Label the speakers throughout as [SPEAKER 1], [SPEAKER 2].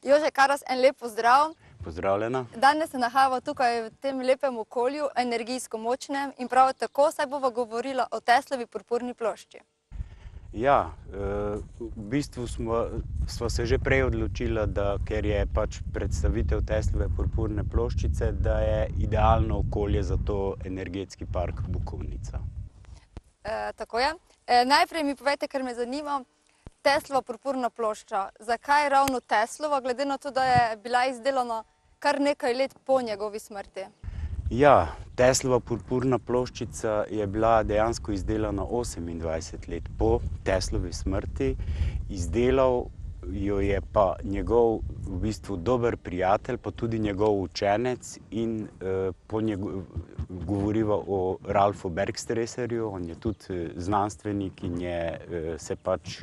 [SPEAKER 1] Jože Karas, en lep pozdrav.
[SPEAKER 2] Pozdravljena.
[SPEAKER 1] Danes se nahajamo tukaj v tem lepem okolju, energijsko močnem in prav tako saj bova govorila o Teslovi purpurni plošči.
[SPEAKER 2] Ja, v bistvu sva se že prej odločila, da ker je pač predstavitev Teslove purpurne ploščice, da je idealno okolje za to energetski park Bukovnica.
[SPEAKER 1] Tako je. Najprej mi povejte, ker me zanima, Teslova purpurna plošča. Zakaj ravno Teslova, glede na to, da je bila izdelana kar nekaj let po njegovi smrti?
[SPEAKER 2] Ja, Teslova purpurna ploščica je bila dejansko izdelana 28 let po Teslovi smrti. Izdelal jo je pa njegov v bistvu dober prijatelj, pa tudi njegov učenec in govoriva o Ralfu Bergstresserju. On je tudi znanstvenik in je se pač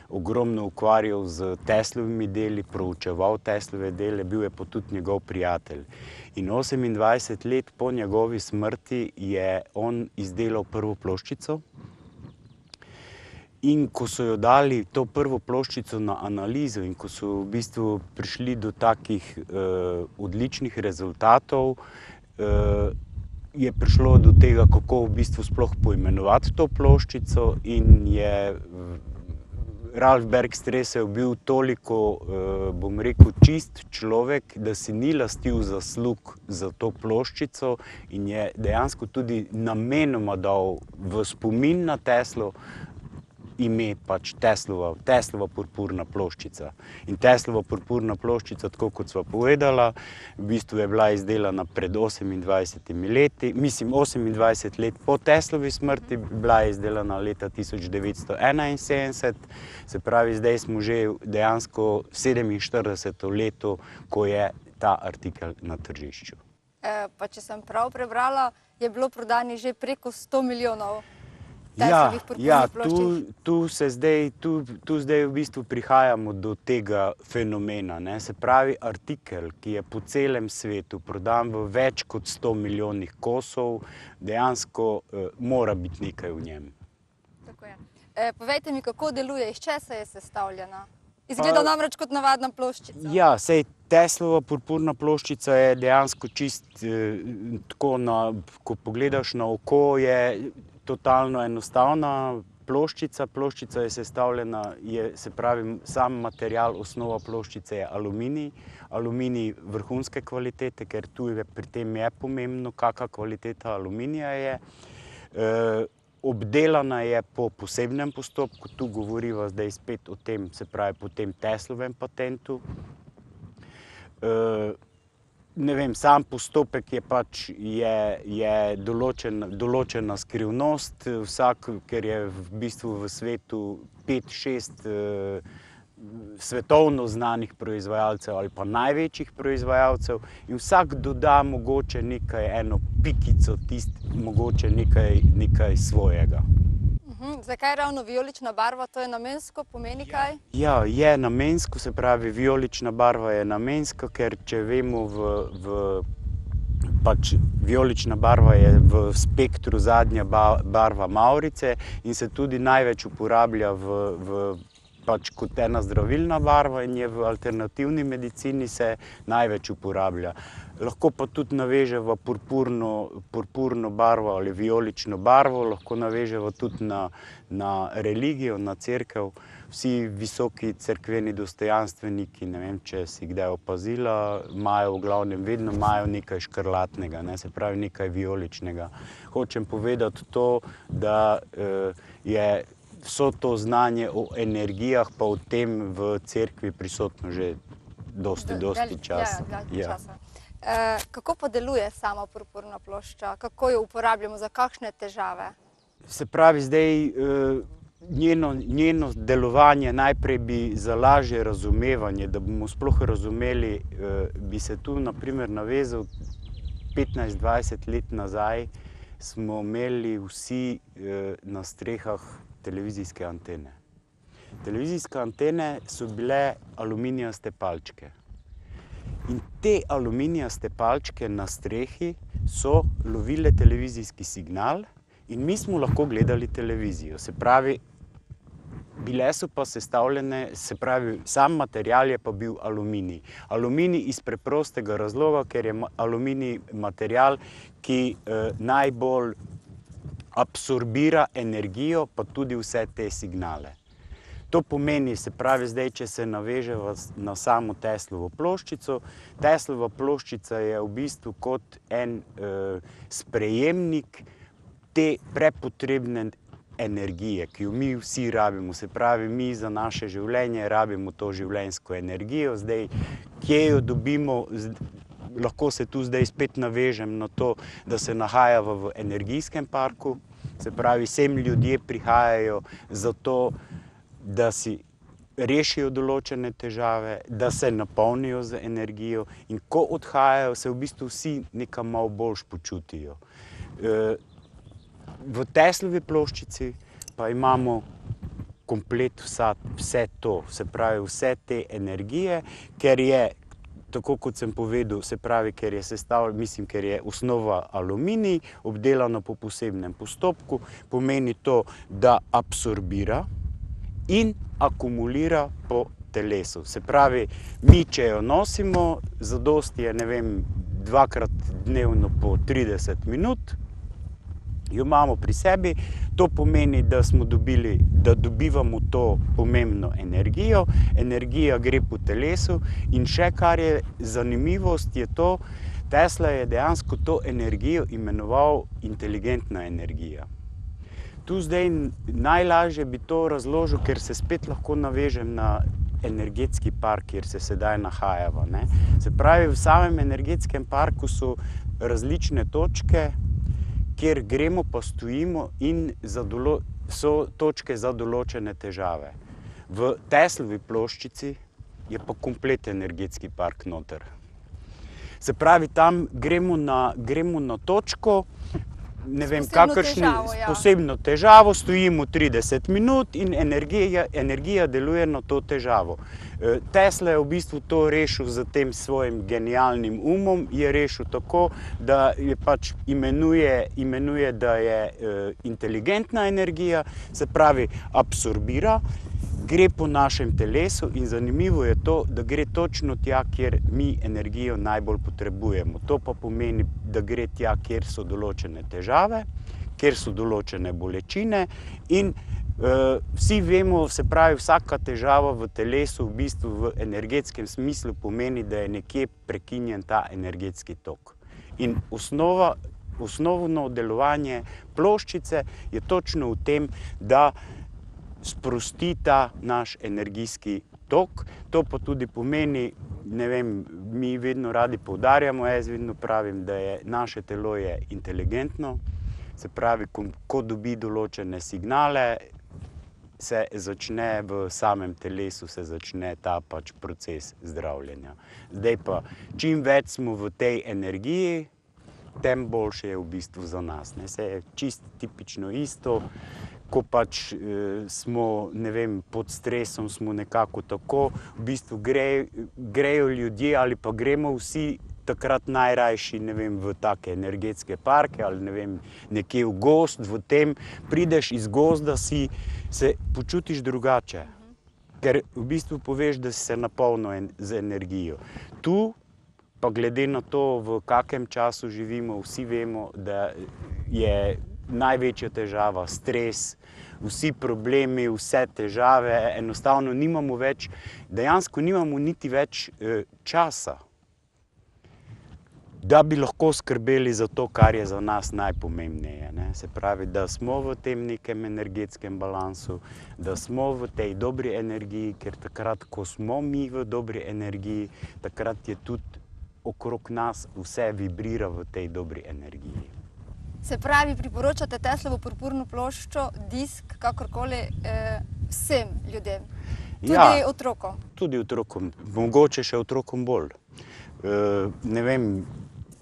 [SPEAKER 2] ogromno ukvarjal z Teslovimi deli, proučeval Teslove dele, bil je pa tudi njegov prijatelj. In 28 let po njegovi smrti je on izdelal prvo ploščico. In ko so jo dali to prvo ploščico na analizo in ko so v bistvu prišli do takih odličnih rezultatov, je prišlo do tega, kako v bistvu sploh poimenovati to ploščico, in je Ralf Bergstresser bil toliko, bom rekel, čist človek, da si ni lastil zaslug za to ploščico in je dejansko tudi namenoma dal v spomin na Teslo ime pač Teslova purpurna ploščica. In Teslova purpurna ploščica, tako kot sva povedala, v bistvu je bila izdelana pred 28 leti, 28 let po Teslovi smrti, bila je izdelana leta 1971, se pravi, zdaj smo že dejansko 47. leto, ko je ta artikel na tržišču.
[SPEAKER 1] Pa če sem prav prebrala, je bilo prodanih že preko 100 milijonov.
[SPEAKER 2] Ja, tu zdaj v bistvu prihajamo do tega fenomena, ne. Se pravi, artikel, ki je po celem svetu prodan v več kot 100 milijonih kosov, dejansko mora biti nekaj v njem.
[SPEAKER 1] Tako je. Povejte mi, kako deluje, iz česa je sestavljena? Izgleda namreč kot navadna ploščica.
[SPEAKER 2] Ja, saj Teslova purpurna ploščica je dejansko tako, ko pogledaš na oko, je totalno enostavna ploščica. Ploščica je sestavljena, se pravi, sam material, osnova ploščice je aluminij. Aluminij vrhunske kvalitete, ker tu pri tem je pomembno, kakšna kvaliteta aluminija je. Obdelana je po posebnem postopku, tu govoriva zdaj spet o tem, se pravi, po tem Teslovem patentu. Ne vem, sam postopek je pač določena skrivnost, ker je v bistvu v svetu 5-6 svetovno znanih proizvajalcev ali pa največjih proizvajalcev in vsak doda mogoče eno pikico, mogoče nekaj svojega.
[SPEAKER 1] Zakaj ravno vijolična barva, to je namensko, pomeni kaj?
[SPEAKER 2] Ja, je namensko, se pravi, vijolična barva je namenska, ker če vemo, pač vijolična barva je v spektru zadnja barva mavrice in se tudi največ uporablja pač kot ena zdravilna barva in je v alternativni medicini se največ uporablja. Lahko pa tudi naveževa purpurno barvo ali vijolično barvo, lahko naveževa tudi na religijo, na cerkev. Vsi visoki cerkveni dostojanstveniki, ne vem, če si kdaj opazila, imajo v glavnem vedno nekaj škrlatnega, se pravi nekaj vijoličnega. Hočem povedati to, da je vso to znanje o energijah pa o tem v cerkvi prisotno že dosti časa.
[SPEAKER 1] Kako pa deluje sama purpurna plošča? Kako jo uporabljamo, za kakšne težave?
[SPEAKER 2] Se pravi, zdaj njeno delovanje najprej bi za lažje razumevanje, da bomo sploh razumeli, bi se tu na primer navezal 15-20 let nazaj, smo imeli vsi na strehah televizijske antene. Televizijske antene so bile aluminijaste palčke. In te aluminijaste palčke na strehi so lovile televizijski signal in mi smo lahko gledali televizijo. Se pravi, bile so pa sestavljene, se pravi, sam material je pa bil aluminij. Aluminij iz preprostega razloga, ker je aluminij material, ki najbolj absorbira energijo, pa tudi vse te signale. To pomeni, se pravi, zdaj, če se naveževa na samo Teslovo ploščico, Teslova ploščica je v bistvu kot en sprejemnik te prepotrebne energije, ki jo mi vsi rabimo. Se pravi, mi za naše življenje rabimo to življenjsko energijo. Zdaj, kje jo dobimo? Lahko se tu zdaj spet navežem na to, da se nahajava v energijskem parku. Se pravi, sem ljudje prihajajo zato, da si rešijo določene težave, da se napolnijo z energijo in ko odhajajo, se v bistvu vsi nekam malo boljš počutijo. V Teslovi ploščici pa imamo komplet vse to, se pravi vse te energije, ker je, tako kot sem povedal, se pravi, ker je osnova aluminij, obdelana po posebnem postopku, pomeni to, da absorbira in akumulira po telesu. Se pravi, mi, če jo nosimo, zadosti je, ne vem, 2-krat dnevno po 30 minut, jo imamo pri sebi, to pomeni, da dobivamo to pomembno energijo, energija gre po telesu in še kar je zanimivost je to, Tesla je dejansko to energijo imenoval inteligentna energija. Tu zdaj najlažje bi to razložil, ker se spet lahko navežem na energetski park, kjer se sedaj nahajava. Se pravi, v samem energetskem parku so različne točke, kjer gremo pa stojimo in so točke za določene težave. V Teslovi ploščici je pa komplet energetski park noter. Se pravi, tam gremo na točko, ne vem, posebno težavo, stojimo 30 minut in energija deluje na to težavo. Tesla je v bistvu to rešil z tem svojim genialnim umom, je rešil tako, da je pač imenuje, da je inteligentna energija, se pravi, absorbira, gre po našem telesu in zanimivo je to, da gre točno tja, kjer mi energijo najbolj potrebujemo. To pa pomeni, da gre tja, kjer so določene težave, kjer so določene bolečine in vsi vemo, se pravi, vsaka težava v telesu v bistvu v energetskem smislu pomeni, da je nekje prekinjen ta energetski tok. In osnovno delovanje ploščice je točno v tem, da sprosti ta naš energijski tok. To pa tudi pomeni, ne vem, mi vedno radi poudarjamo, jaz vedno pravim, da je naše telo je inteligentno, se pravi, ko dobi določene signale, se začne v samem telesu, se začne ta pač proces zdravljenja. Zdaj pa, čim več smo v tej energiji, tem boljše je v bistvu za nas. Se je čisto tipično isto, ko pač smo, ne vem, pod stresom, smo nekako tako, v bistvu grejo ljudje ali pa gremo vsi takrat najrajši, ne vem, v take energetske parke ali ne vem, nekje v gozd, v tem prideš iz gozda, se počutiš drugače, ker v bistvu poveš, da si se napolnil z energijo. Tu pa glede na to, v kakem času živimo, vsi vemo, da je največja težava stres, vsi problemi, vse težave, enostavno dejansko nimamo niti več časa, da bi lahko skrbeli za to, kar je za nas najpomembneje. Se pravi, da smo v tem nekem energetskem balansu, da smo v tej dobri energiji, ker takrat, ko smo mi v dobri energiji, takrat je tudi okrog nas vse vibrira v tej dobri energiji.
[SPEAKER 1] Se pravi, priporočate Teslovo purpurno ploščo, disk, kakorkoli, vsem ljudem, tudi otrokom? Tudi
[SPEAKER 2] otrokom, mogoče še otrokom bolj. Ne vem,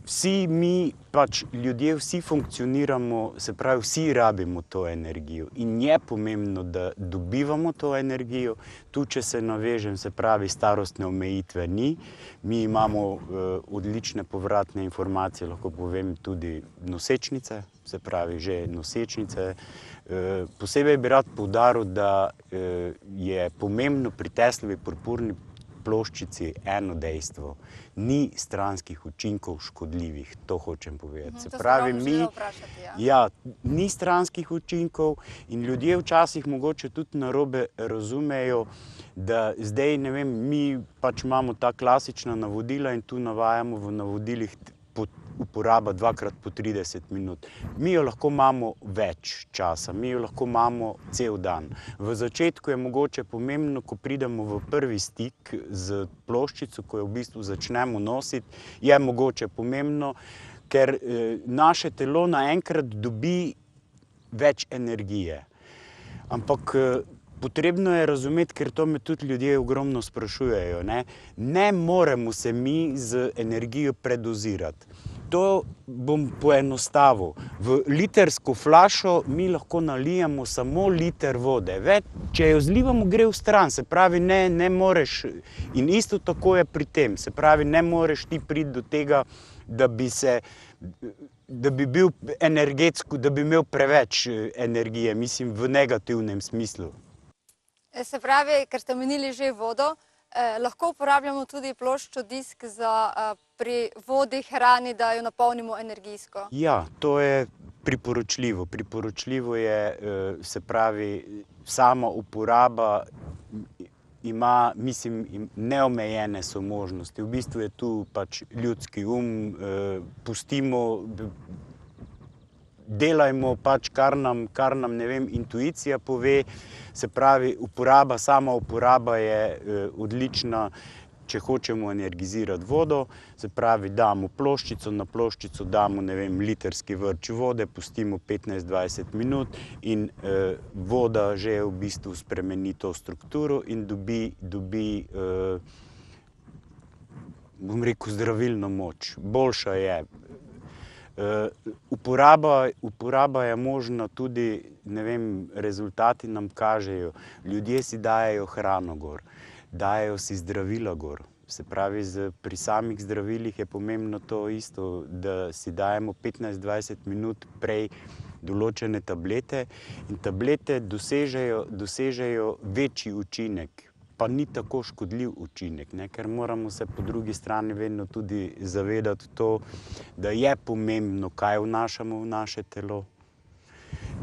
[SPEAKER 2] vsi mi, pač ljudje, vsi funkcioniramo, se pravi, vsi rabimo to energijo in je pomembno, da dobivamo to energijo. Tu, če se navežem, se pravi, starostne omejitve ni. Mi imamo odlične povratne informacije, lahko povem tudi nosečnice, se pravi, že nosečnice. Posebej bi rad poudaril, da je pomembno pri Teslovi purpurni ploščici eno dejstvo. Ni stranskih učinkov škodljivih, to hočem povedati. Se pravi, ni stranskih učinkov in ljudje včasih mogoče tudi narobe razumejo, da zdaj, ne vem, mi pač imamo ta klasična navodila in tu navajamo v navodilih uporaba 2x po 30 minut. Mi jo lahko imamo več časa, mi jo lahko imamo cel dan. V začetku je mogoče pomembno, ko pridemo v prvi stik z ploščico, ko jo v bistvu začnemo nositi, je mogoče pomembno, ker naše telo naenkrat dobi več energije. Ampak potrebno je razumeti, ker to me tudi ljudje ogromno sprašujejo, ne moremo se mi z energijo predozirati. To bom poenostavil. V litersko flašo mi lahko nalijemo samo liter vode. Če jo zlivamo, gre v stran, se pravi, ne moreš, in isto tako je pri tem, se pravi, ne moreš ti priti do tega, da bi bil energetsko, da bi imel preveč energije, mislim v negativnem smislu.
[SPEAKER 1] Se pravi, ker ste omenili že vodo, lahko uporabljamo tudi ploščo disk za pri vodi, hrani, da jo napolnimo energijsko?
[SPEAKER 2] Ja, to je priporočljivo. Priporočljivo je, se pravi, sama uporaba ima, mislim, neomejene so možnosti. V bistvu je tu pač ljudski pustimo, delajmo pač, kar nam, ne vem, intuicija pove, se pravi, sama uporaba je odlična, če hočemo energizirati vodo, se pravi, damo ploščico, na ploščico damo, ne vem, litrski vrč vode, pustimo 15-20 minut in voda že v bistvu spremeni to strukturo in dobi, bom rekel, zdravilno moč. Boljša je. Uporaba je možna tudi, ne vem, rezultati nam kažejo, ljudje si dajejo hrano gor, dajejo si zdravila gor. Se pravi, pri samih zdravilih je pomembno to isto, da si dajemo 15-20 minut prej določene tablete in tablete dosežejo večji učinek, pa ni tako škodljiv učinek, ker moramo se po drugi strani vedno tudi zavedati to, da je pomembno, kaj vnašamo v naše telo,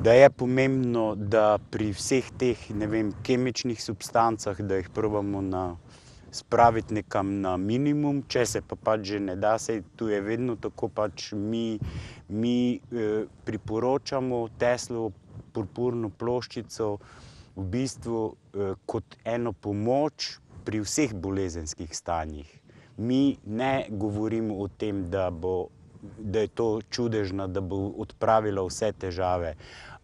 [SPEAKER 2] da je pomembno, da pri vseh teh, ne vem, kemičnih substancah, da jih probamo spraviti nekam na minimum, če se pa pač že ne da, saj tu je vedno tako, pač mi priporočamo Teslovo purpurno ploščico v bistvu kot eno pomoč pri vseh bolezenskih stanjih. Mi ne govorimo o tem, da je to čudežna, da bo odpravila vse težave,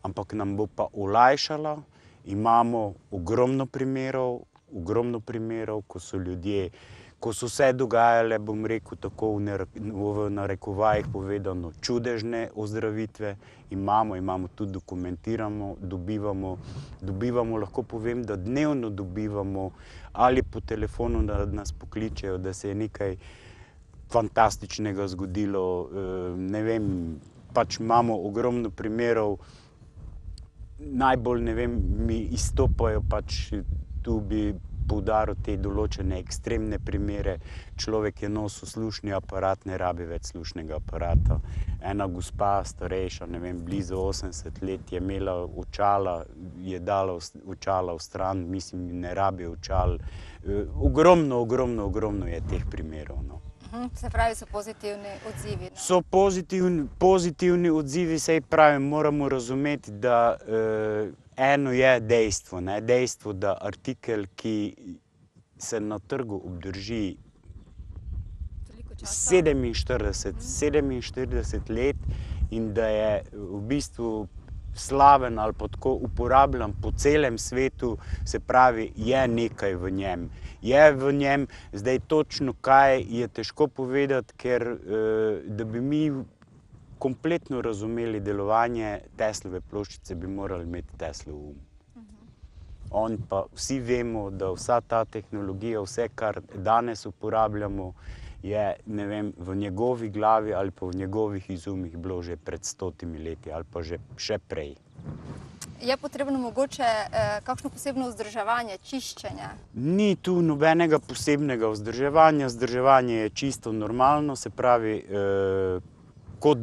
[SPEAKER 2] ampak nam bo pa olajšala. Imamo ogromno primerov, ko so ljudje, ko so se dogajale, bom rekel tako v narekovajih povedano, čudežne ozdravitve, imamo tudi dokumentiramo, dobivamo, lahko povem, da dnevno dobivamo ali po telefonu, da nas pokličejo, da se je nekaj fantastičnega zgodilo, ne vem, pač imamo ogromno primerov, najbolj, ne vem, mi izstopajo pač, tu bi poudaril te določene ekstremne primere. Človek je nosil slušni aparat, ne rabi več slušnega aparata. Ena gospa, starejša, ne vem, blizu 80 let, je imela očala, je dala očala v stran, mislim, ne rabi očal. Ogromno je teh primerov.
[SPEAKER 1] Se pravi, so pozitivni odzivi?
[SPEAKER 2] So pozitivni odzivi, saj pravim, moramo razumeti, da eno je dejstvo, dejstvo, da artikel, ki se na trgu obdrži 47 let in da je v bistvu slaven ali pa tako uporabljan po celem svetu, se pravi, je nekaj v njem. Je v njem, zdaj točno kaj je težko povedati, ker da bi mi kompletno razumeli delovanje Teslove ploščice, bi morali imeti Teslov On pa vsi vemo, da vsa ta tehnologija, vse, kar danes uporabljamo, je, ne vem, v njegovi glavi ali pa v njegovih izumih bilo že pred 100 leti ali pa že še prej.
[SPEAKER 1] Je potrebno mogoče kakšno posebno vzdrževanje, čiščenje?
[SPEAKER 2] Ni tu nobenega posebnega vzdrževanja. Vzdrževanje je čisto normalno, se pravi, ko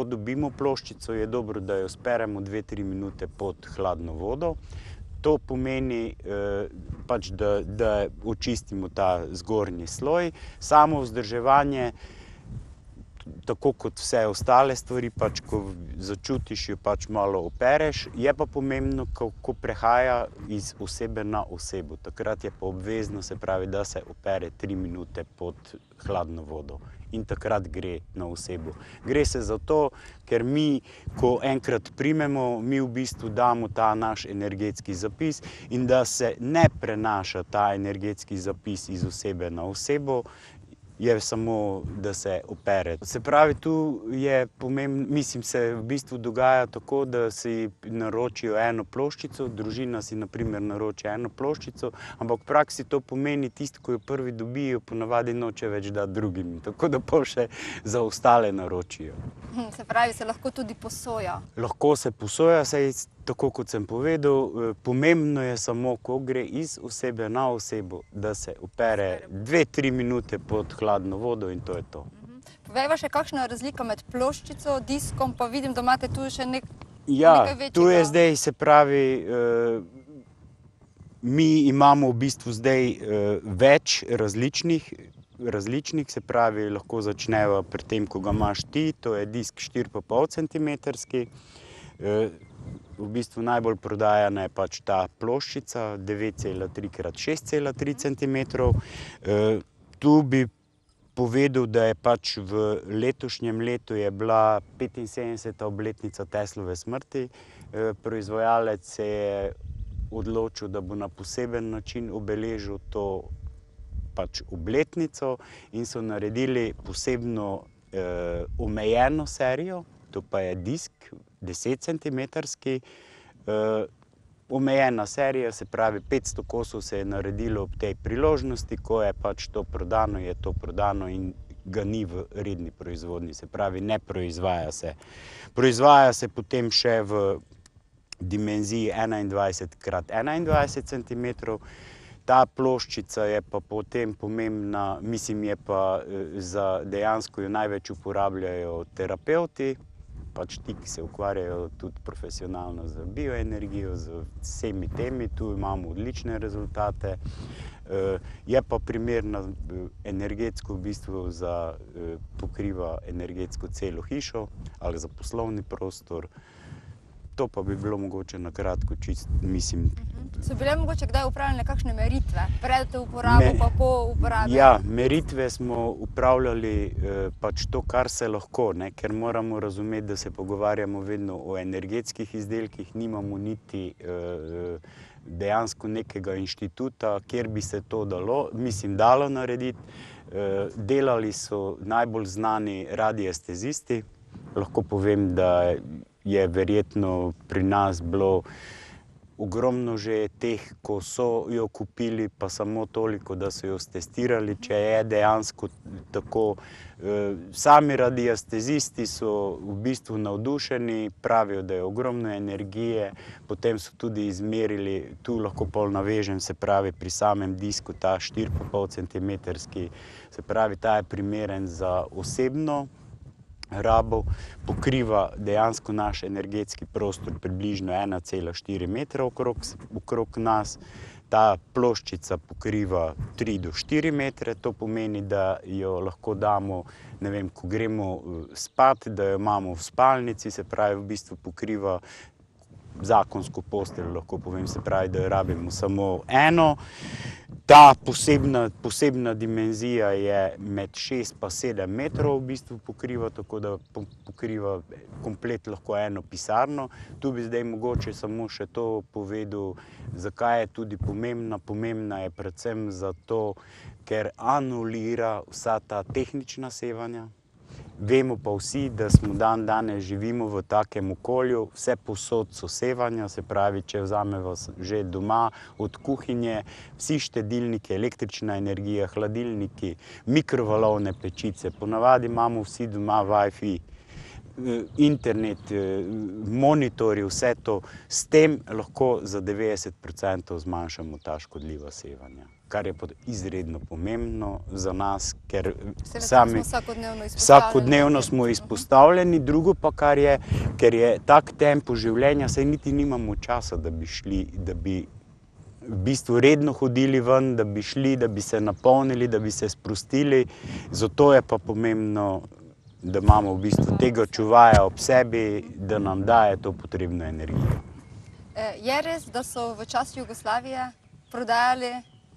[SPEAKER 2] dobimo ploščico, je dobro, da jo speremo 2-3 minute pod hladno vodo. To pomeni, da očistimo ta zgornji sloj. Samo vzdrževanje, tako kot vse ostale stvari, ko začutiš, jo malo opereš. Je pa pomembno, ko prehaja iz osebe na osebo. Takrat je pa obvezno, se pravi, da se opere 3 minute pod hladno vodo. In takrat gre na osebo. Gre se za to, ker mi, ko enkrat primemo, mi v bistvu damo ta naš energetski zapis in da se ne prenaša ta energetski zapis iz osebe na osebo, je samo, da se opere. Se pravi, tu je pomembno, se v bistvu dogaja tako, da si naročijo eno ploščico, družina si na primer naroči eno ploščico, ampak v praksi to pomeni, tisti, ko jo prvi dobijo, ponavadi noče več dati drugim, tako da pol še za ostale naročijo.
[SPEAKER 1] Se pravi, se lahko tudi posoja? Lahko
[SPEAKER 2] se posoja, saj tako kot sem povedal, pomembno je samo, ko gre iz osebe na osebo, da se opere 2-3 minute pod hladno vodo in to je to.
[SPEAKER 1] Povejva še, kakšna je razlika med ploščico, diskom, pa vidim, da imate tu še nekaj večjega.
[SPEAKER 2] Ja, tu je zdaj, se pravi, mi imamo v bistvu zdaj več različnih, se pravi, lahko začneva pri tem, ko ga imaš ti, to je disk 4,5 centimetrski. V bistvu najbolj prodajana je ta ploščica 9,3 x 6,3 cm. Tu bi povedal, da je v letošnjem letu je bila 75. obletnica Teslove smrti. Proizvajalec se je odločil, da bo na poseben način obeležil to obletnico in so naredili posebno omejeno serijo, to pa je disk 10 centimetrski. Omejena serija, se pravi 500 kosov se je naredilo ob tej priložnosti, ko je to prodano in ga ni v redni proizvodnji, se pravi ne proizvaja se. Proizvaja se potem še v dimenziji 21 x 21 centimetrov. Ta ploščica je pa potem pomembna, je pa dejansko jo največ uporabljajo terapevti, ti, ki se ukvarjajo tudi profesionalno z bioenergijo, z vsemi temi, tu imamo odlične rezultate. Je pa primerna energetsko, v bistvu pokriva energetsko celo hišo ali za poslovni prostor. To pa bi bilo mogoče na kratko
[SPEAKER 1] So bile mogoče kdaj upravljene kakšne meritve, pred uporabo pa po uporabi?
[SPEAKER 2] Ja, meritve smo upravljali to, kar se lahko, ker moramo razumeti, da se pogovarjamo vedno o energetskih izdelkih, nimamo niti dejansko nekega inštituta, kjer bi se to dalo narediti. Delali so najbolj znani radiestezisti. Lahko povem, da je verjetno pri nas bilo ogromno že teh, ko so jo kupili, pa samo toliko, da so jo stestirali, če je dejansko tako. Sami radiestezisti so v bistvu navdušeni, pravijo, da je ogromno energije, potem so tudi izmerili, tu lahko pol navežem, se pravi pri samem disku, ta 4,5 centimetrski, se pravi, ta je primeren za osebno rabo, pokriva dejansko naš energetski prostor približno 1,4 metra okrog nas. Ta ploščica pokriva 3 do 4 metre, to pomeni, da jo lahko damo, ko gremo spat, da jo imamo v spalnici, se pravi, v bistvu pokriva zakonsko posteljo, lahko povem, se pravi, da jo rabimo samo eno. Ta posebna dimenzija je med 6 pa 7 metrov v bistvu pokriva, tako da pokriva komplet lahko eno pisarno. Tu bi zdaj mogoče samo še to povedal, zakaj je tudi pomembna. Pomembna je predvsem zato, ker anulira vsa ta tehnična sevanja. Vemo pa vsi, da smo danes živimo v takem okolju, vse povsod so sevanja, se pravi, če vzamemo že doma od kuhinje, vsi štedilniki, električna energija, hladilniki, mikrovalovne pečice, ponavadi imamo vsi doma Wi-Fi. internet, monitorji, vse to, s tem lahko za 90% zmanjšamo ta škodljiva sevanja, kar je izredno pomembno za nas, ker sami vsakodnevno smo izpostavljeni. Drugo pa, kar je, ker je tak tempo življenja, saj niti nimamo časa, da bi šli, da bi v bistvu redno hodili ven, da bi šli, da bi se napolnili, da bi se sprostili. Zato je pa pomembno, da imamo v bistvu tega čuvaja ob sebi, da nam daje to potrebno energijo.
[SPEAKER 1] Je res, da so v času Jugoslavije prodajali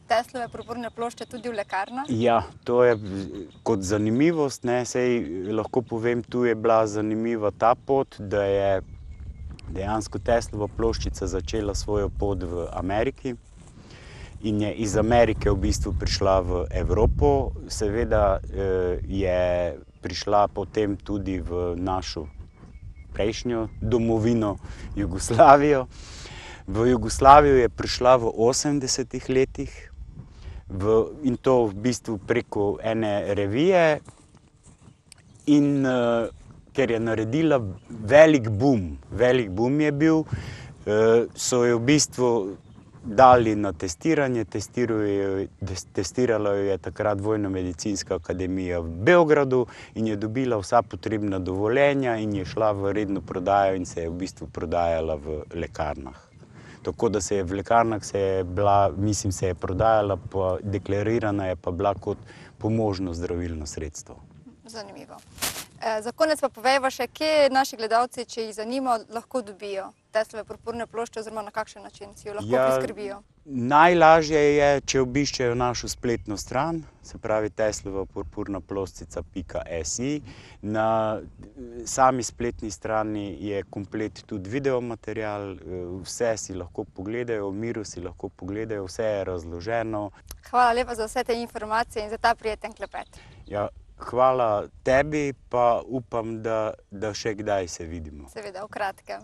[SPEAKER 1] Teslove purpurne plošče tudi v lekarnah?
[SPEAKER 2] Ja, to je kot zanimivost, ne, saj lahko povem, tu je bila zanimiva ta pot, da je dejansko Teslova ploščica začela svojo pot v Ameriki in je iz Amerike v bistvu prišla v Evropo. Seveda je prišla potem tudi v našo prejšnjo domovino Jugoslavijo. V Jugoslavijo je prišla v 80-ih letih in to v bistvu preko ene revije in ker je naredila velik boom je bil, so jo v bistvu dali na testiranje, testirala jo je takrat Vojno-medicinska akademija v Beogradu in je dobila vsa potrebna dovoljenja in je šla v redno prodajo in se je v bistvu prodajala v lekarnah. Tako da se je v lekarnah se je prodajala, pa deklarirana je pa bila kot pomožno zdravilno sredstvo.
[SPEAKER 1] Zanimivo. Za konec pa povejva še, kje naši gledalci, če jih zanima, lahko dobijo Teslove purpurne plošče oziroma na kakšen način si jo lahko priskrbijo?
[SPEAKER 2] Najlažje je, če obiščejo našo spletno stran, se pravi teslovapurpurnaploščica.si. Na sami spletni strani je komplet tudi videomaterial, vse si lahko pogledajo, v miru si lahko pogledajo, vse je razloženo.
[SPEAKER 1] Hvala lepa za vse te informacije in za ta prijeten klepet.
[SPEAKER 2] Ja, hvala tebi, pa upam, da še kdaj se vidimo.
[SPEAKER 1] Seveda, v kratkem.